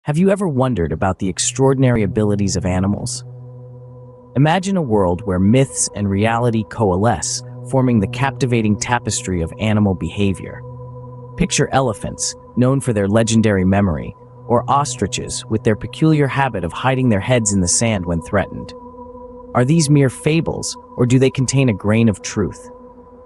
Have you ever wondered about the extraordinary abilities of animals? Imagine a world where myths and reality coalesce, forming the captivating tapestry of animal behavior. Picture elephants, known for their legendary memory, or ostriches with their peculiar habit of hiding their heads in the sand when threatened. Are these mere fables, or do they contain a grain of truth?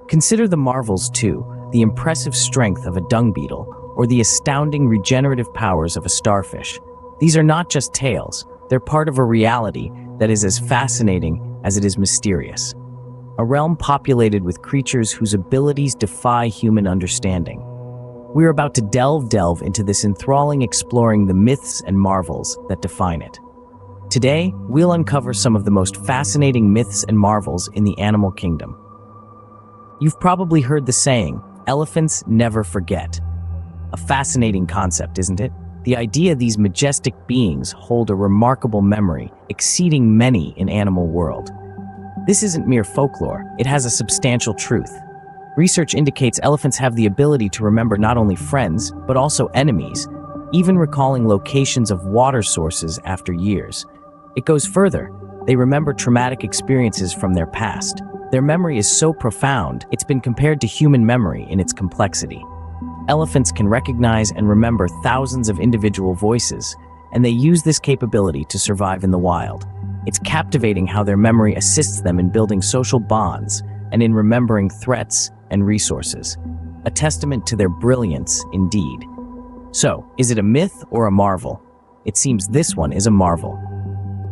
Consider the marvels too, the impressive strength of a dung beetle, or the astounding regenerative powers of a starfish. These are not just tales, they're part of a reality that is as fascinating as it is mysterious. A realm populated with creatures whose abilities defy human understanding. We're about to delve into this enthralling exploring the myths and marvels that define it. Today, we'll uncover some of the most fascinating myths and marvels in the animal kingdom. You've probably heard the saying, elephants never forget. A fascinating concept, isn't it? The idea these majestic beings hold a remarkable memory, exceeding many in animal world. This isn't mere folklore, it has a substantial truth. Research indicates elephants have the ability to remember not only friends, but also enemies, even recalling locations of water sources after years. It goes further, they remember traumatic experiences from their past. Their memory is so profound, it's been compared to human memory in its complexity. Elephants can recognize and remember thousands of individual voices, and they use this capability to survive in the wild. It's captivating how their memory assists them in building social bonds and in remembering threats and resources. A testament to their brilliance, indeed. So, is it a myth or a marvel? It seems this one is a marvel.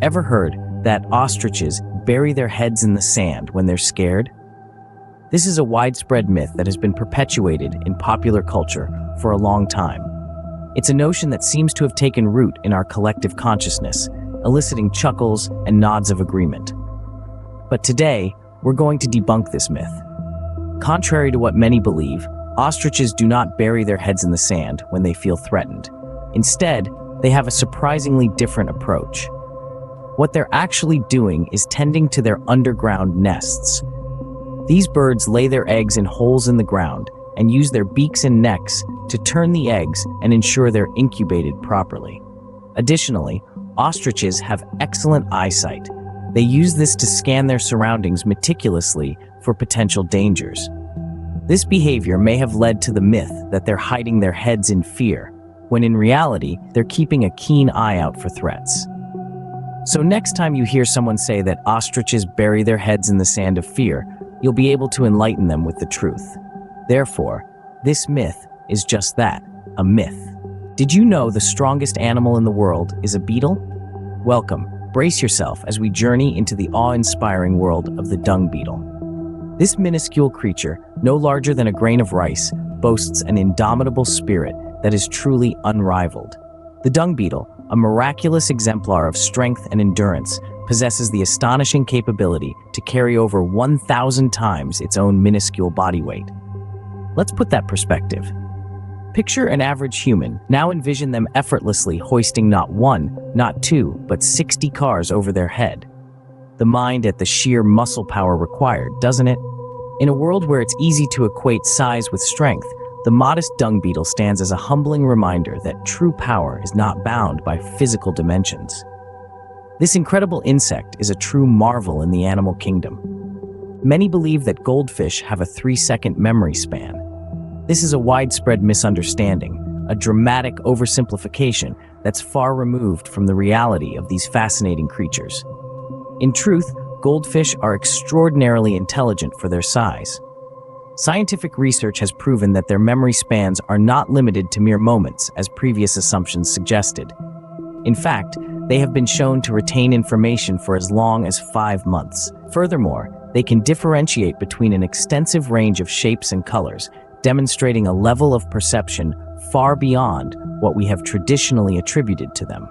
Ever heard that ostriches bury their heads in the sand when they're scared? This is a widespread myth that has been perpetuated in popular culture for a long time. It's a notion that seems to have taken root in our collective consciousness, eliciting chuckles and nods of agreement. But today, we're going to debunk this myth. Contrary to what many believe, ostriches do not bury their heads in the sand when they feel threatened. Instead, they have a surprisingly different approach. What they're actually doing is tending to their underground nests. These birds lay their eggs in holes in the ground and use their beaks and necks to turn the eggs and ensure they're incubated properly. Additionally, ostriches have excellent eyesight. They use this to scan their surroundings meticulously for potential dangers. This behavior may have led to the myth that they're hiding their heads in fear, when in reality, they're keeping a keen eye out for threats. So next time you hear someone say that ostriches bury their heads in the sand of fear, you'll be able to enlighten them with the truth. Therefore, this myth is just that, a myth. Did you know the strongest animal in the world is a beetle? Welcome, brace yourself as we journey into the awe-inspiring world of the dung beetle. This minuscule creature, no larger than a grain of rice, boasts an indomitable spirit that is truly unrivaled. The dung beetle, a miraculous exemplar of strength and endurance, possesses the astonishing capability to carry over 1,000 times its own minuscule body weight. Let's put that perspective. Picture an average human. Now envision them effortlessly hoisting not one, not two, but 60 cars over their head. The mind at the sheer muscle power required, doesn't it? In a world where it's easy to equate size with strength, the modest dung beetle stands as a humbling reminder that true power is not bound by physical dimensions. This incredible insect is a true marvel in the animal kingdom. Many believe that goldfish have a 3-second memory span. This is a widespread misunderstanding, a dramatic oversimplification that's far removed from the reality of these fascinating creatures. In truth, goldfish are extraordinarily intelligent for their size. Scientific research has proven that their memory spans are not limited to mere moments, as previous assumptions suggested. In fact, they have been shown to retain information for as long as 5 months. Furthermore, they can differentiate between an extensive range of shapes and colors, demonstrating a level of perception far beyond what we have traditionally attributed to them.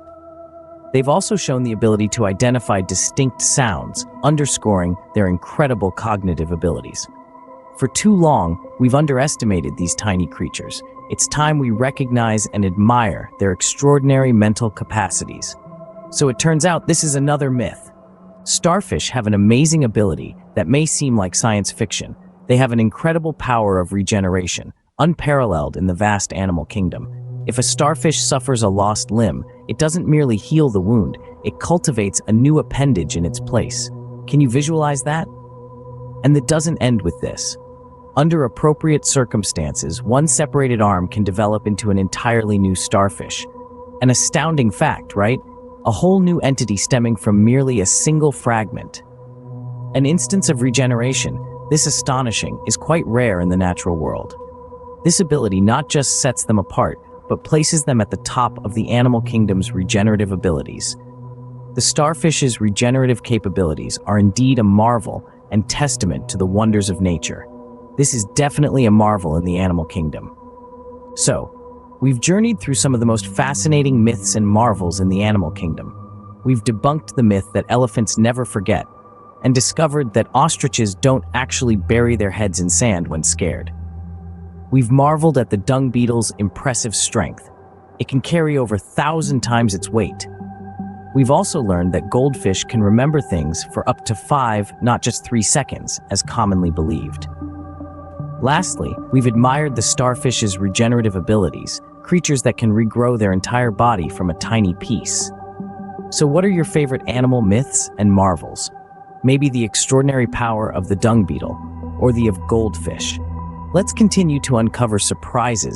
They've also shown the ability to identify distinct sounds, underscoring their incredible cognitive abilities. For too long, we've underestimated these tiny creatures. It's time we recognize and admire their extraordinary mental capacities. So it turns out this is another myth. Starfish have an amazing ability that may seem like science fiction. They have an incredible power of regeneration, unparalleled in the vast animal kingdom. If a starfish suffers a lost limb, It doesn't merely heal the wound, it cultivates a new appendage in its place. Can you visualize that? And it doesn't end with this. Under appropriate circumstances, one separated arm can develop into an entirely new starfish. An astounding fact, right? A whole new entity stemming from merely a single fragment. An instance of regeneration, this astonishing, is quite rare in the natural world. This ability not just sets them apart, but places them at the top of the animal kingdom's regenerative abilities. The starfish's regenerative capabilities are indeed a marvel and testament to the wonders of nature. This is definitely a marvel in the animal kingdom. So, we've journeyed through some of the most fascinating myths and marvels in the animal kingdom. We've debunked the myth that elephants never forget, and discovered that ostriches don't actually bury their heads in sand when scared. We've marveled at the dung beetle's impressive strength. It can carry over 1,000 times its weight. We've also learned that goldfish can remember things for up to 5, not just 3 seconds, as commonly believed. Lastly, we've admired the starfish's regenerative abilities, creatures that can regrow their entire body from a tiny piece. So what are your favorite animal myths and marvels? Maybe the extraordinary power of the dung beetle, or the of goldfish. Let's continue to uncover surprises